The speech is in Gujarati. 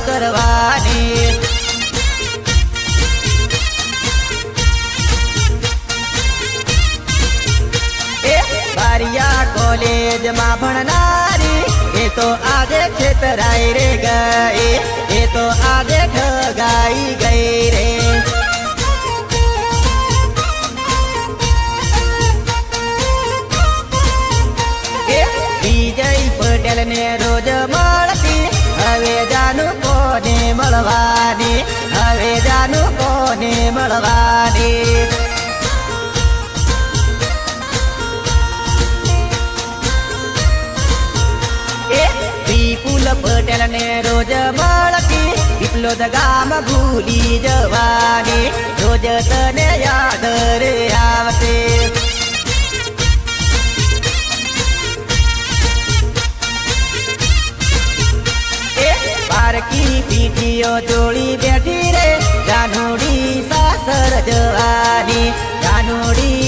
કરવાની બારિયા કોલેજમાં ભણનારી એ તો આજે ખેતરાઈ રે ગઈ એ તો આજે ઠગાઈ ગઈ રે વિજય પટેલ ને રોજ મળતી હવે જાનું કોને મળવાની હવે જાનું કોને મળવાની વિપુલ પટેલ ને રોજ મળતી વિપલોદ ગામ ભૂલી જવાની રોજ તને યાદ રે આવશે પારકી પીઠીઓ જોડી બેઠી રે જાનુડી સાસર જવાની જાનુડી